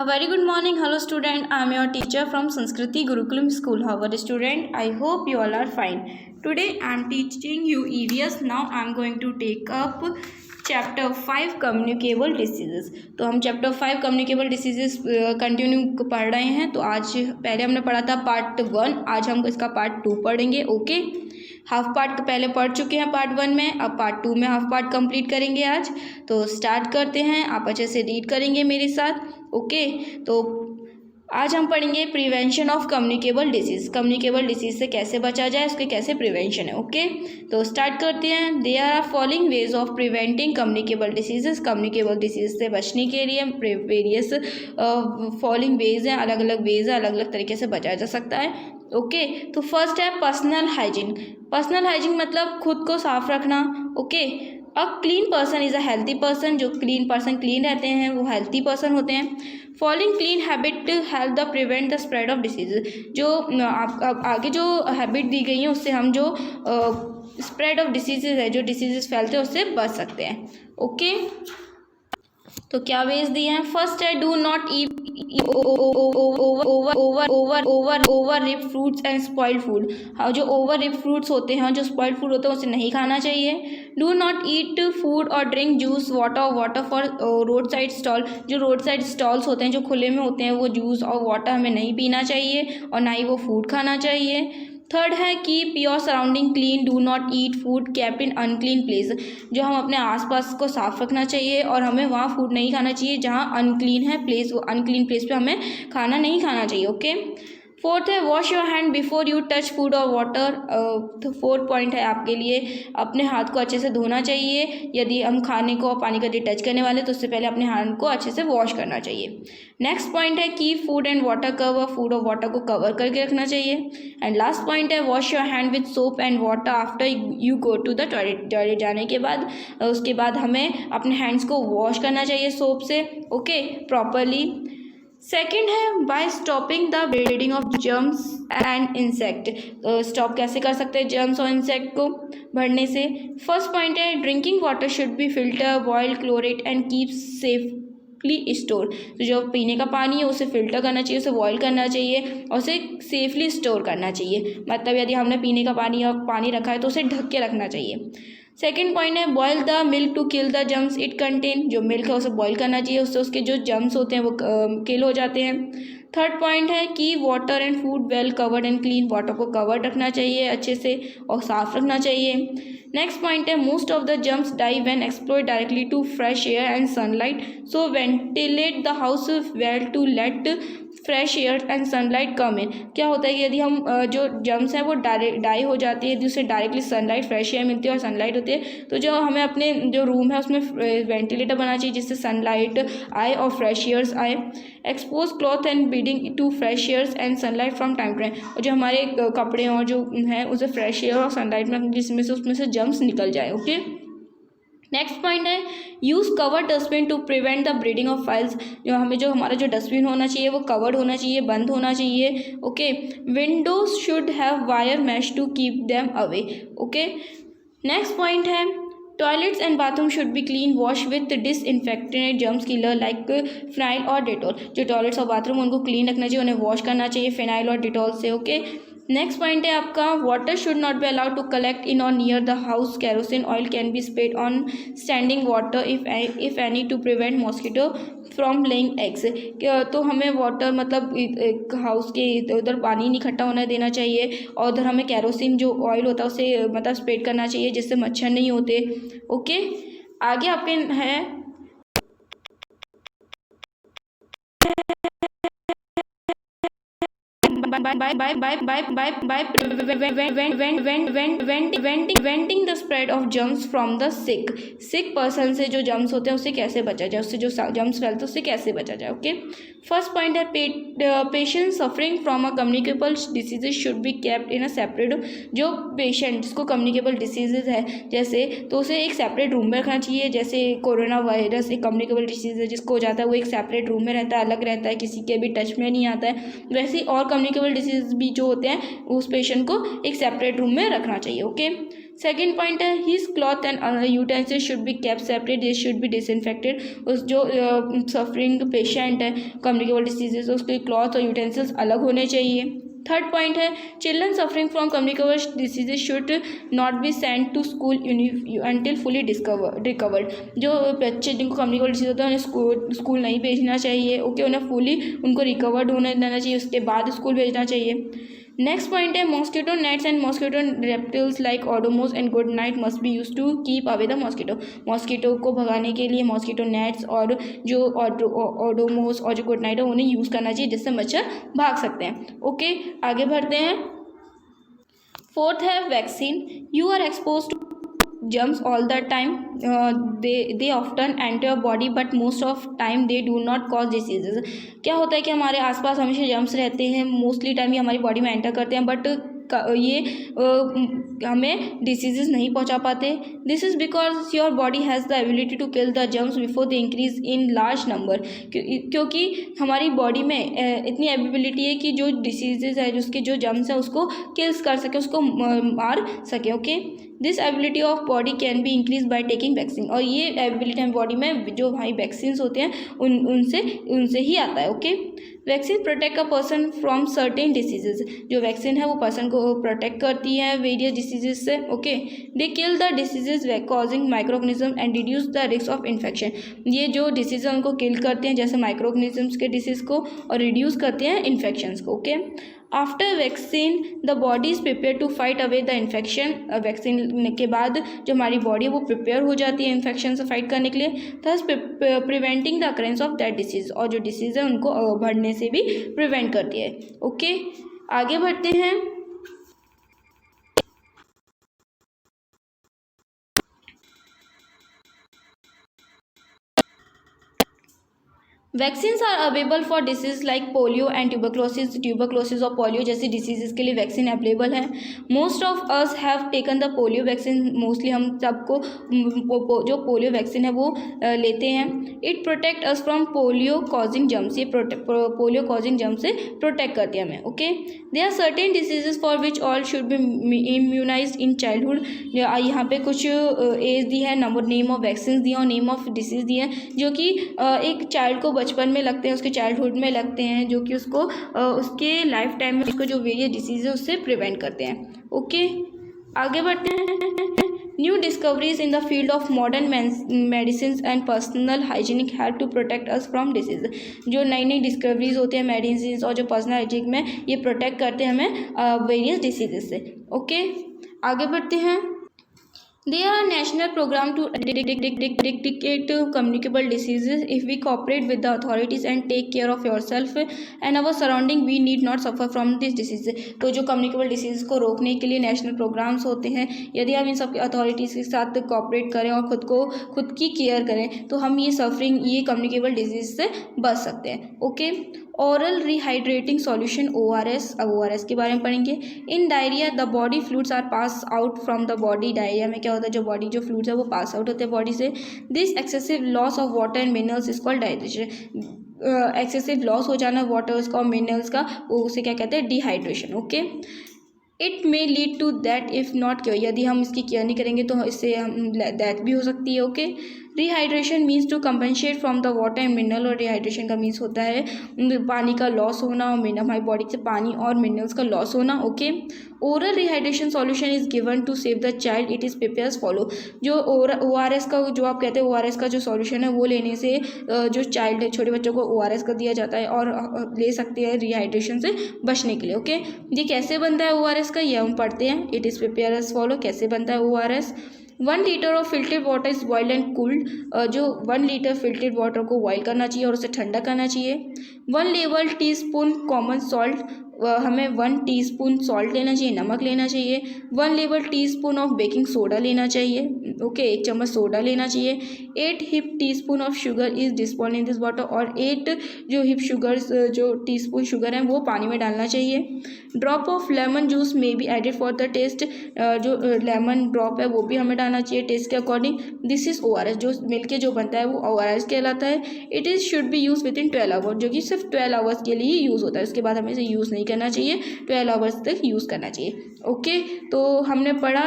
A very good morning. Hello student. I am your teacher from Sanskriti Gurukulam School. How are the student? I hope you all are fine. Today I am teaching you EVS. Now I am going to take up chapter 5 communicable diseases. तो हम chapter 5 communicable diseases continue पढ़ रहे हैं। तो आज पहले हमने पढ़ा था पार्ट 1, आज हम इसका पार्ट 2 पढ़ेंगे। ओके, हाफ पार्ट पहले पढ़ चुके हैं पार्ट 1 में, अब पार्ट 2 में हाफ पार्ट कंप्लीट करेंगे आज। तो स्टार्ट करते हैं, आप अच्छे से रीड करेंगे मेरे साथ। ओके, तो आज हम पढ़ेंगे prevention of communicable disease. Communicable disease से कैसे बचा जाए, उसके कैसे प्रिवेंशन है। ओके, तो स्टार्ट करते हैं। There are following ways of preventing communicable diseases. Communicable disease से बचने के लिए वेरियस फॉलोइंग वेज हैं, अलग अलग वेज हैं, अलग अलग तरीके से बचाया जा सकता है। ओके, तो फर्स्ट है पर्सनल हाइजीन। पर्सनल हाइजीन मतलब खुद को साफ रखना। Okay, a clean person is a healthy person. जो क्लीन पर्सन क्लीन रहते हैं वो हेल्थी पर्सन होते हैं। Following clean habit help the prevent the spread of diseases. जो आप आगे जो हैबिट दी गई है उससे हम जो स्प्रेड ऑफ डिसीजेज है, जो डिसीजेज फैलते हैं उससे बच सकते हैं। ओके, तो क्या वेज दिए हैं। फर्स्ट है do not eat over ripe fruits and spoiled food. हाँ, जो ओवर रिप फ्रूट्स होते हैं, जो स्पॉइल्ड फूड होते हैं उसे नहीं खाना चाहिए। डू नॉट ईट फूड और drink juice water for road side stall. जो रोड साइड स्टॉल्स होते हैं, जो खुले में होते हैं, वो जूस और वाटर हमें नहीं पीना चाहिए और ना ही वो फूड खाना चाहिए। थर्ड है keep your surrounding clean. Do not eat food kept in unclean place. जो हम अपने आसपास को साफ रखना चाहिए और हमें वहाँ फूड नहीं खाना चाहिए जहाँ अनक्लीन है प्लेस, वो अनक्लीन प्लेस पे हमें खाना नहीं खाना चाहिए। ओके, फोर्थ है wash your hand before you touch food और वाटर। तो फोर्थ पॉइंट है आपके लिए, अपने हाथ को अच्छे से धोना चाहिए। यदि हम खाने को पानी का टच करने वाले तो उससे पहले अपने हाथ को अच्छे से वॉश करना चाहिए। नेक्स्ट पॉइंट है keep food and water cover. Food और वाटर को कवर करके रखना चाहिए। एंड लास्ट पॉइंट है wash your hand with soap and water after you go to the toilet. Toilet जाने के बाद उसके बाद हमें अपने हैंड्स को वॉश करना चाहिए सोप से। Okay, properly. सेकेंड है by stopping the breeding of germs and insect. Stop कैसे कर सकते हैं जर्म्स और इंसेक्ट को बढ़ने से। फर्स्ट पॉइंट है drinking water should be filter boiled chlorate and keep safely store. तो जो पीने का पानी है उसे फिल्टर करना चाहिए, उसे बॉयल करना चाहिए और उसे सेफली स्टोर करना चाहिए। मतलब यदि हमने पीने का पानी रखा है तो उसे ढक के रखना चाहिए। सेकेंड पॉइंट है boil the milk to kill the germs it contain. जो मिल्क है उसे बॉयल करना चाहिए, उससे उसके जो जम्स होते हैं वो किल हो जाते हैं। थर्ड पॉइंट है कि water and food well covered and clean. Water को कवर्ड रखना चाहिए अच्छे से और साफ रखना चाहिए। नेक्स्ट पॉइंट है most of the germs die when explored directly to fresh air and sunlight, so ventilate the house well to let fresh air and sunlight come in. क्या होता है कि यदि हम जो जम्स हैं वो डाई हो जाती है, यदि उसे डायरेक्टली सनलाइट फ्रेश एयर मिलती है और सनलाइट होती है, तो जो हमें अपने जो रूम है उसमें वेंटिलेटर बनाना चाहिए जिससे सनलाइट आए और फ्रेश एयर्स आए। Expose cloth and bedding to fresh airs and sunlight from time to time. और जो हमारे कपड़े और जो हैं उसे फ्रेश एयर और सनलाइट में जिसमें से उसमें से जम्स निकल जाए। ओके, नेक्स्ट पॉइंट है use covered dustbin to prevent the breeding of flies. जो हमारा जो डस्टबिन होना चाहिए वो कवर्ड होना चाहिए, बंद होना चाहिए। Okay, windows should have wire mesh to keep them away. Okay, next point है toilets and bathroom should be clean wash with disinfectant germs killer like phenyl और डिटॉल। जो टॉयलेट्स और बाथरूम उनको क्लीन रखना चाहिए, उन्हें वॉश करना चाहिए फिनाइल और डिटॉल से। ओके, नेक्स्ट पॉइंट है आपका water should not be allowed to collect in और near the house. Kerosene oil can be spread on standing water if any to prevent mosquito from laying eggs. तो हमें water मतलब house के इधर उधर पानी नहीं इकट्ठा होने देना चाहिए और उधर हमें कैरोसिन जो ऑयल होता है उसे मतलब स्प्रेड करना चाहिए जिससे मच्छर नहीं होते। ओके, आगे आपके है preventing the spread of germs from the sick person से जो जर्म्स होते हैं उससे कैसे बचा जाए, उससे जो जर्म्स फैलते हैं उससे कैसे बचा जाए। ओके, फर्स्ट पॉइंट है patient suffering from a communicable diseases should be kept in a separate. जो पेशेंट जिसको कम्युनिकेबल डिसीजेज है जैसे, तो उसे एक सेपरेट रूम में रखना चाहिए। जैसे कोरोना वायरस एक कम्युनिकेबल डिसीज है, जिसको हो जाता है वो एक सेपरेट रूम में रहता है, अलग रहता है, किसी के भी टच में नहीं आता है। वैसे ही और कम्युनिकेबल डिसीज भी जो होते हैं उस पेशेंट को एक सेपरेट रूम में रखना चाहिए। ओके, सेकेंड पॉइंट है his cloth and utensils should be kept separate, this should be disinfected. उस जो सफरिंग पेशेंट है कम्युनिकेबल डिसीजेज उसके क्लॉथ और यूटेंसिल्स अलग होने चाहिए। थर्ड पॉइंट है children suffering from communicable diseases should not be send to school until fully recovered. जो बच्चे जिनको कम्युनिकेबल डिसीज होता है उन्हें स्कूल नहीं भेजना चाहिए, ओके, उन्हें फुली उनको रिकवर्ड होने देना चाहिए, उसके बाद स्कूल भेजना चाहिए। नेक्स्ट पॉइंट है mosquito nets and mosquito repellents like Odomos and Good Night must be use to keep away the mosquito. Mosquito को भगाने के लिए मॉस्किटो नेट्स और जो ओडोमोस और जो गुड नाइट है उन्हें यूज़ करना चाहिए जिससे मच्छर भाग सकते हैं। ओके, आगे बढ़ते हैं। फोर्थ है vaccine. You are expose to germs all the time, they often enter your body but most of time they do not cause diseases। क्या होता है कि हमारे आसपास हमेशा जर्म्स रहते हैं, मोस्टली टाइम ये हमारी बॉडी में एंटर करते हैं बट ये हमें डिसीजेज नहीं पहुंचा पाते। This is because your body has the ability to kill the germs before they increase in large number. क्योंकि हमारी बॉडी में इतनी एबिलिटी है कि जो डिसीजेज है उसके जो जर्म्स हैं उसको किल्स कर सके, उसको मार सके। Okay, this ability of body can be increase by taking vaccine. और ये एबिलिटी हमारी बॉडी में जो हमारी वैक्सीन्स होते हैं उनसे ही आता है। Okay, vaccine protect a person from certain diseases. जो वैक्सीन है वो पर्सन को प्रोटेक्ट करती है वेरियस डिसीजेज से। Okay, they kill the diseases causing microorganism and reduce the risk of infection. ये जो डिसीज है उनको किल करते हैं जैसे माइक्रोऑर्गेनिजम्स के डिसीज को, और रिड्यूस करते हैं इन्फेक्शंस को। Okay, after vaccine the body is prepare to fight away the infection. Vaccine के बाद जो हमारी बॉडी है वो प्रिपेयर हो जाती है इन्फेक्शन से फाइट करने के लिए, thus preventing the occurrence of that disease. और जो डिसीज़ है उनको बढ़ने से भी प्रिवेंट करती है। ओके, आगे बढ़ते हैं। Vaccines are available for disease like polio and tuberculosis और पोलियो जैसी डिसीज़ के लिए वैक्सीन अवेलेबल है। Most of us have taken the polio vaccine. Mostly हम सबको जो पोलियो वैक्सीन है वो लेते हैं। It protect us from polio causing germs. ये पोलियो कॉजिंग जर्म से प्रोटेक्ट करती है हमें। Okay, there are certain diseases for which all should be immunised in childhood. यहाँ पे कुछ एज दी है, नंबर नेम ऑफ वैक्सीन दिए और नेम ऑफ डिसीज़ दिए हैं जो कि एक चाइल्ड को बचपन में लगते हैं, उसके चाइल्डहुड में लगते हैं, जो कि उसको उसके लाइफ टाइम में उसको जो वेरियस डिसीज़ है उससे प्रिवेंट करते हैं। ओके, आगे बढ़ते हैं। New discoveries in the field of modern medicine and personal hygienic help to protect us from disease. जो नई नई डिस्कवरीज होती हैं मेडिसिन और जो पर्सनल हाइजीनिक में, ये प्रोटेक्ट करते हैं हमें वेरियस डिसीजेज से। ओके, आगे बढ़ते हैं। There are national program to eradicate communicable diseases. If we cooperate with the authorities and take care of yourself and our surrounding, we need not suffer from this disease. तो जो communicable disease को रोकने के लिए national programmes होते हैं, यदि हम इन सब अथॉरिटीज़ के साथ कोऑपरेट करें और खुद की केयर करें तो हम ये कम्युनिकेबल डिजीज़ से बच सकते हैं। Okay, oral rehydrating solution ORS। अब ORS के बारे में पढ़ेंगे। In diarrhoea the body fluids are pass out from the body. Diarrhoea में क्या होता है, जो बॉडी जो फ्लूइड्स है वो पास आउट होते हैं बॉडी से। This excessive loss of water and minerals is called digestion. Excessive loss हो जाना वाटर्स का और मिनरल्स का, वो उसे क्या कहते हैं, dehydration. Okay, it may lead to that if not cure. यदि हम इसकी केयर नहीं करेंगे तो इससे हम डेथ भी हो सकती है। Okay, rehydration means to compensate from the water and mineral. और रिहाइड्रेशन का मीन्स होता है पानी का लॉस होना और हमारी बॉडी से पानी और मिनरल्स का लॉस होना। Okay, oral rehydration solution is given to save the child, it is prepares follow. जो ORS का जो आप कहते हैं ORS का जो सॉल्यूशन है वो लेने से जो चाइल्ड है, छोटे बच्चों को ORS का दिया जाता है और ले सकते हैं रिहाइड्रेशन से बचने के लिए। ओके, ये कैसे बनता है ORS का, ये हम पढ़ते हैं। इट इज़ प्रिपेयर्स फॉलो, कैसे बनता है ORS। 1 litre of filtered water is boiled and cooled. जो 1 लीटर फिल्टर्ड वाटर को बॉयल करना चाहिए और उसे ठंडा करना चाहिए। 1 लेवल टीस्पून कॉमन सॉल्ट, हमें 1 टीस्पून सॉल्ट लेना चाहिए, नमक लेना चाहिए। 1 level teaspoon of baking soda लेना चाहिए। ओके, 1 चम्मच सोडा लेना चाहिए। 8 heap teaspoon of sugar is dispose in this water. और 8 जो हिप शुगर जो टीस्पून शुगर है वो पानी में डालना चाहिए। Drop of lemon juice may be added for the taste. जो लेमन ड्रॉप है वो भी हमें डालना चाहिए टेस्ट के अकॉर्डिंग। This is ORS। जो मिलके जो बनता है वो ORS कहलाता है। It is should be use with in 12 hours, जो कि सिर्फ 12 आवर्स के लिए ही यूज़ होता है, उसके बाद हमें इसे यूज़ नहीं करना चाहिए, 12 आवर्स तक यूज़ करना चाहिए। ओके, तो हमने पढ़ा